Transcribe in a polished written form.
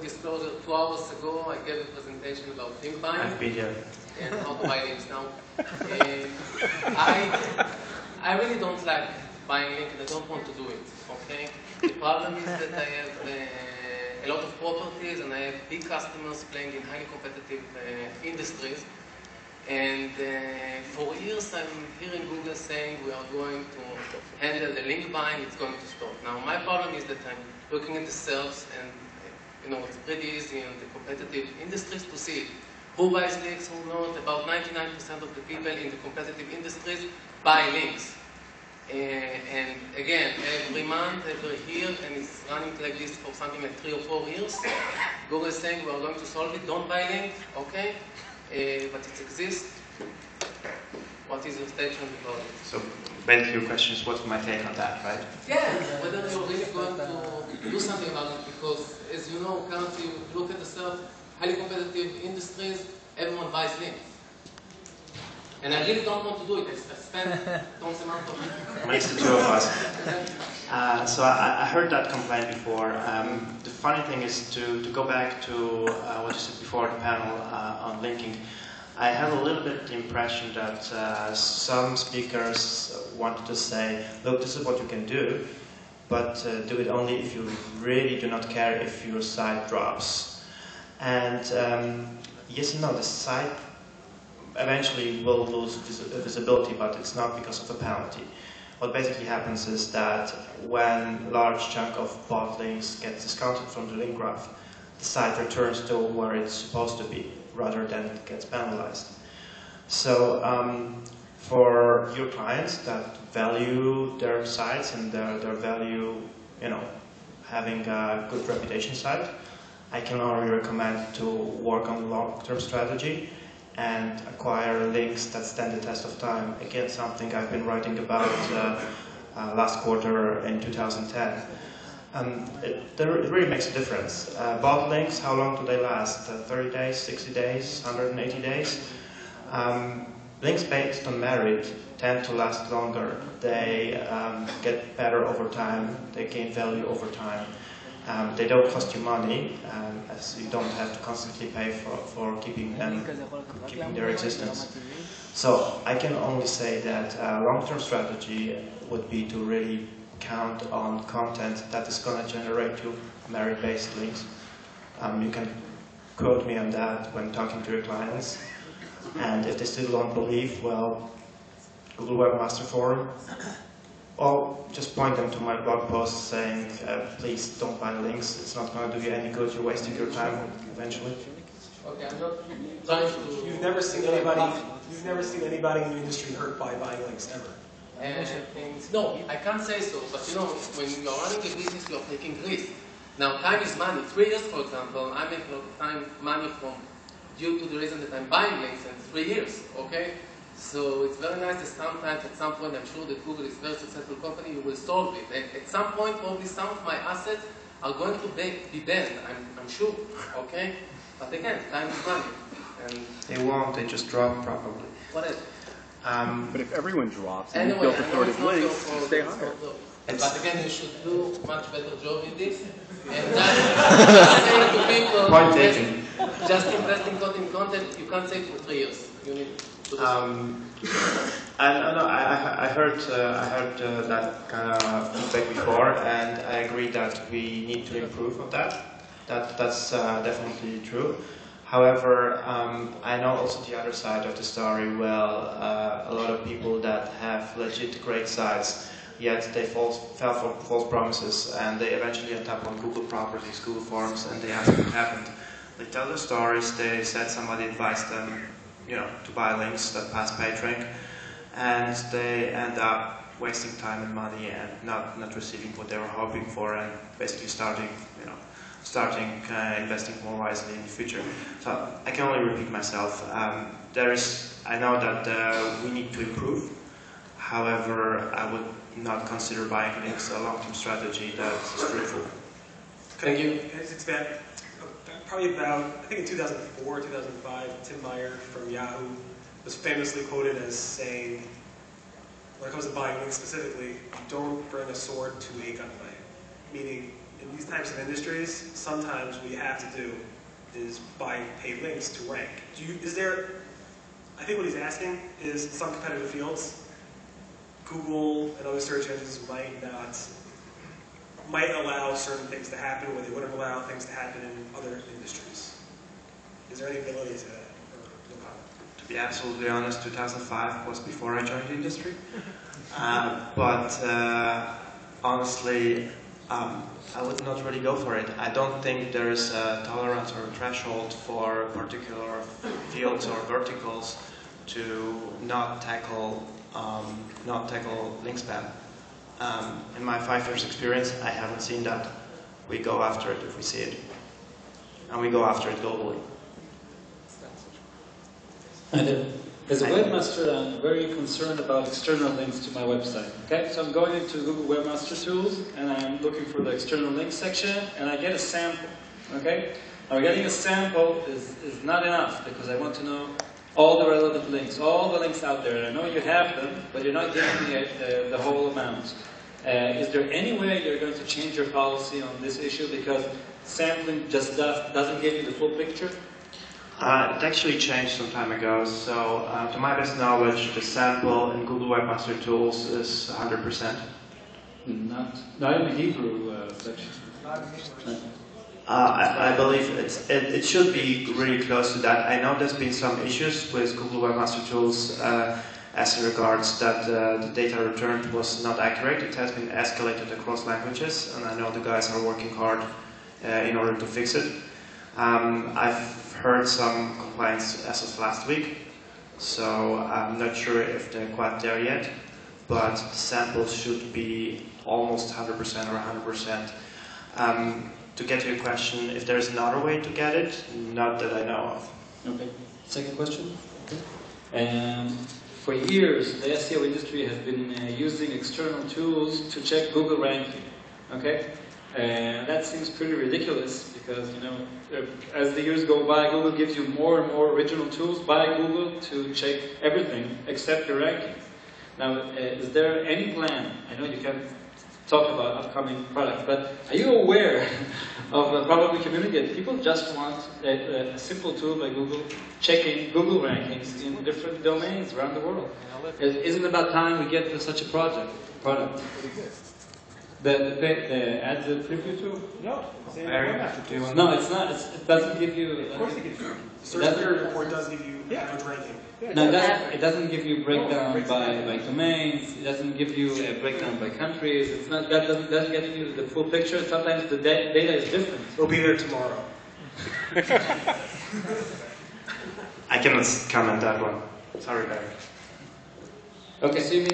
disclosure, 2 hours ago I gave a presentation about link buying. I've been here. And how to buy links now. I really don't like buying links and I don't want to do it, okay? The problem is that I have a lot of properties and I have big customers playing in highly competitive industries. And for years I'm hearing Google saying we are going to handle the link buying, it's going to stop. Now my problem is that I'm looking at the sales and it's pretty easy in the competitive industries to see it. Who buys links, who not? About 99% of the people in the competitive industries buy links. And again, every month, every year, and it's running like this for something like 3 or 4 years. Google is saying we are going to solve it, don't buy links, okay? But it exists. What is your statement about it? So basically your question is what's my take on that, right? Yeah, whether you're really going to do something about it, because as you know, currently, look at the highly competitive industries, everyone buys links. And I really don't want to do it. I spend tons amount of money. Makes the two of us. So I heard that complaint before. The funny thing is to go back to what you said before the panel on linking. I have a little bit the impression that some speakers wanted to say, look, this is what you can do, but do it only if you really do not care if your site drops. And yes and no, the site eventually will lose visibility, but it's not because of a penalty. What basically happens is that when a large chunk of bot links gets discounted from the link graph, the site returns to where it's supposed to be, rather than it gets penalized. So for your clients that value their sites and their value, having a good reputation site, I can only recommend to work on a long-term strategy and acquire links that stand the test of time. Again, something I've been writing about last quarter in 2010. It really makes a difference. Bot links, how long do they last? 30 days, 60 days, 180 days? Links based on merit tend to last longer. They get better over time. They gain value over time. They don't cost you money, as you don't have to constantly pay for keeping their existence. So I can only say that a long-term strategy would be to really count on content that is going to generate you merit-based links. You can quote me on that when talking to your clients. And if they still don't believe, well, Google Webmaster Forum, or just point them to my blog post saying, please don't buy links, it's not going to do you any good, you're wasting your time eventually. Okay, I'm not trying to... You've never seen anybody in the industry hurt by buying links, ever? No, I can't say so, but when you're running a business, you're taking risks. Now, time is money. 3 years, for example, I make a lot of time money due to the reason that I'm buying links in 3 years, okay? So it's very nice that sometimes, at some point, I'm sure that Google is a very successful company, you will solve it. And at some point, probably some of my assets are going to be banned, I'm sure, okay? But again, time is money. And they won't, they just drop probably. What else? But if everyone drops and you build authoritative links, you stay higher. But again, you should do a much better job in this. And just saying to people, point taken. Just investing in content, you can't say it for 3 years. You need to do I heard that kind of feedback before, and I agree that we need to improve on that. That's definitely true. However, I know also the other side of the story. Well, a lot of people that have legit great sites, yet they fell for false promises, and they eventually end up on Google properties, Google forums, and they ask what happened. They tell their stories. They said somebody advised them, to buy links that pass PageRank, and they end up wasting time and money and not receiving what they were hoping for, and basically starting investing more wisely in the future. So I can only repeat myself. I know that we need to improve. However, I would not consider buying links a long-term strategy that is fruitful. Thank you. Can I just expand? Probably about, I think in 2004, 2005, Tim Meyer from Yahoo was famously quoted as saying, when it comes to buying links specifically, don't bring a sword to a gunfight. Meaning, in these types of industries, sometimes what you have to do is buy paid links to rank. I think what he's asking is, in some competitive fields, Google and other search engines might allow certain things to happen where they wouldn't allow things to happen in other industries. Is there any ability to that? Or no comment? To be absolutely honest, 2005 was before I joined the industry. Honestly, I would not really go for it. I don't think there is a tolerance or a threshold for particular fields or verticals to not tackle link spam. In my 5 years experience, I haven't seen that. We go after it if we see it. And we go after it globally. As a webmaster, I'm very concerned about external links to my website. Okay, so I'm going into Google Webmaster Tools, and I'm looking for the external links section, and I get a sample. Okay, now getting a sample is not enough because I want to know all the relevant links, all the links out there. And I know you have them, but you're not giving me the whole amount. Is there any way you're going to change your policy on this issue because sampling just doesn't give you the full picture? It actually changed some time ago, so to my best knowledge, the sample in Google Webmaster Tools is 100%. Not in the Hebrew section. I believe it should be really close to that. I know there's been some issues with Google Webmaster Tools as regards that the data returned was not accurate. It has been escalated across languages, and I know the guys are working hard in order to fix it. I've heard some complaints as of last week, so I'm not sure if they're quite there yet, but the samples should be almost 100% or 100%. To get to your question, if there's another way to get it, not that I know of. Okay. Second question. Okay. For years, the SEO industry has been using external tools to check Google ranking. Okay. That seems pretty ridiculous because, you know, as the years go by, Google gives you more and more original tools by Google to check everything except your ranking. Now, is there any plan? I know you can't talk about upcoming products, but are you aware of the probably community that people just want a simple tool by Google checking Google rankings in different domains around the world? Isn't it about time we get to such a product? The add the preview tool? No. No, it's not. It doesn't give you. Of course it gives you. Search Query Report does give you average ranking. No, it doesn't give you breakdown by domains. It doesn't give you a breakdown by countries. It's not. That doesn't get you the full picture. Sometimes the data is different. It'll be there tomorrow. I cannot comment that one. Sorry, Barry. Okay, so you mean